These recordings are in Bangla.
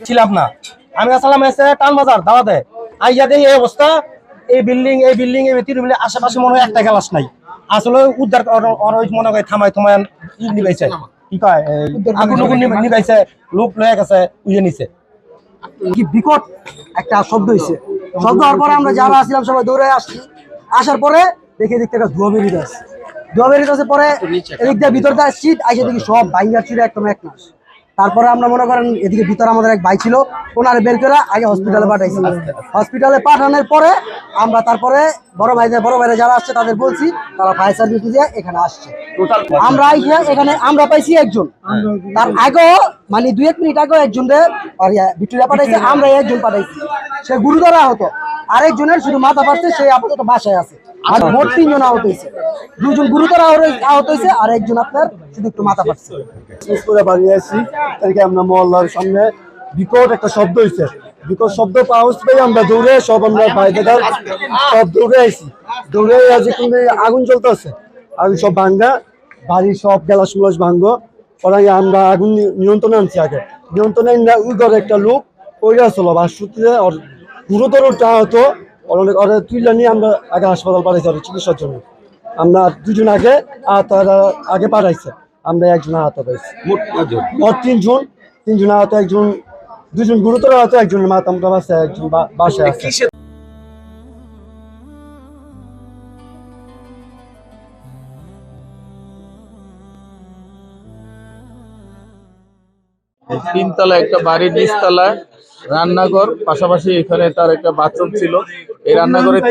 ছিলাম না, আমি আসলাম এসে টান বাজার দাওয়াতে আইয়া দেখি এই অবস্থা। এই বিল্ডিং এই ভিতরে মিলে আশেপাশে মনে হয় একটা গ্লাস নাই। আসলে উদ্ধার মনে হয় থামাই নিবাইছে, কি কয় আগুন নিবাইছে, লোক লয়ে গেছে উইয়ে নিছে। কি বিকট একটা শব্দ হয়েছে। শব্দ হওয়ার পরে আমরা যারা আসছিলাম সবাই দৌড়ে আসছি। আসার পরে দেখতে একটা ধোয়া বেরিয়ে আসছে। ধোয়া বেরিয়ে আসে পরে এদিক দিয়ে ভিতরটা আসছি, আইসে দেখি সব ভাইঙ্গার ছিল একদম এক মাস। তারপরে আমরা মনে করেন এদিকে ভিতরে আমাদের এক ভাই ছিল, ওনারে বের করে আগে হসপিটালে পাঠাইছি। হসপিটালে পাঠানোর পরে আমরা তারপরে বড় ভাইরা যারা আসছে তাদের বলছি, তারা ফায়ার সার্ভিস দিয়ে এখানে আসছে। আমরা এখানে আমরা পাইছি একজন, তার আগেও মানে 2-1 মিনিট আগেও একজনের ভিক্টোরিয়া পাঠাইছে, আমরা একজন পাঠাইছি, সে গুরুতর আহত। আরেকজনের শুধু মাথা ফাটছে, সে আপাতত বাসায় আছে। আর মোট 3 জন আহত হয়েছে, 2 জন গুরুতর আহত হয়েছে, আর একজন আপনার শুধু একটু মাথা ফাটছে। বাড়িয়ে আসি তাদেরকে আমরা মহল্লার সামনে বিকট একটা শব্দ হয়েছে। বিকট শব্দ পাউস পেয়ে আমরা দৌড়ে আমরা ভাইদের সব দৌড়ে আসি। দৌড়ে আছি কিন্তু আগুন জ্বলতেছে, আগুন সব ভাঙ্গা, বাড়ির সব গ্যালাস মুলাস ভাঙ্গো। ওরা আমরা আগুন নিয়ন্ত্রণে আনছি। আগে নিয়ন্ত্রণে ওই ঘরে একটা লোক ওইটা আসলো বাসুতিতে গুরুতরটা হতো, অনেক তুইলা নিয়ে আমরা আগে হাসপাতাল পাঠাইছি চিকিৎসার জন্য। আমরা 2 জন আগে আগে পাঠাইছে, আমরা একজন আহত পাইছি। মোট 3 জন আহত, 2 জন গুরুতর আহত, একজনের মাথা মোটা আছে, একজন বাসায় আছে। তিনতলা একটা বাড়ির নিচতলা রান্নাঘর, পাশাপাশি এখানে তার একটা বাথরুম ছিল। এই রান্নাঘরের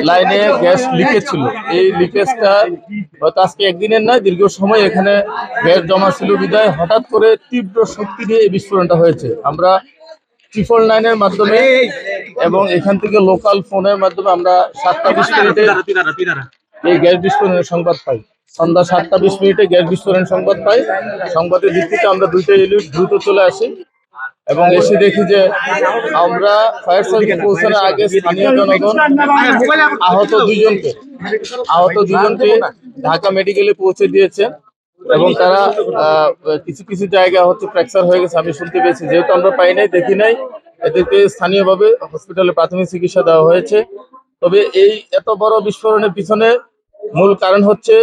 লাইনে গ্যাস লিকেজ ছিল। এই লিকেজটা হয়তো আজকে একদিনের নয়, দীর্ঘ সময় এখানে গ্যাস জমা ছিল বিধায় হঠাৎ করে তীব্র শক্তি দিয়ে এই বিস্ফোরণটা হয়েছে। আমরা 999-এর মাধ্যমে এবং এখান থেকে লোকাল ফোনের মাধ্যমে আমরা 7টা 20 মিনিটে এই গ্যাস বিস্ফোরণের সংবাদ পাই। সন্ধ্যা 7টা 20 মিনিটে গ্যাস বিস্ফোরণের সংবাদ পাই। সংবাদের ভিত্তিতে আমরা 2টা ইউনিট দ্রুত চলে আসি এবং এসে দেখি যে আমরা ফায়ার সার্ভিস পৌঁছানোর আগে স্থানীয় জনগণ আহত দুজনকে ঢাকা মেডিকেলে পৌঁছে দিয়েছে এবং তারা কিছু জায়গা ফ্র্যাকচার হয়ে গেছে আমি শুনতে পেয়েছি। যেহেতু আমরা পাই নাই, দেখি নাই, এদেরকে স্থানীয়ভাবে হসপিটালে প্রাথমিক চিকিৎসা দেওয়া হয়েছে। তবে এই এত বড় বিস্ফোরণের পিছনে মূল কারণ হচ্ছে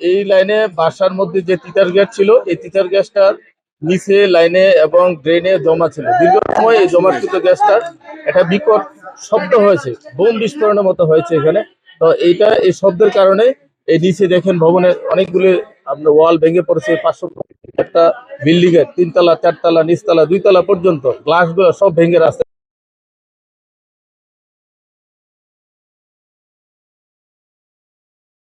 এই লাইনে বাসার মধ্যে যে তিতার গ্যাস ছিল, এই তিতার গ্যাসটার নিচে লাইনে এবং ড্রেনে জমা ছিল। দীর্ঘ সময় এই জমাকৃত গ্যাসটা একটা বিকট শব্দ হয়েছে, বোম বিস্ফোরণের মতো হয়েছে এখানে। তো এই শব্দের কারণে এই নিচে দেখেন ভবনের অনেকগুলি আপনার ওয়াল ভেঙে পড়েছে। 500 একটা বিল্ডিং এর 3 তলা 4 তলা নিচতলা 2 তলা পর্যন্ত গ্লাসগুলো সব ভেঙে রাস্তা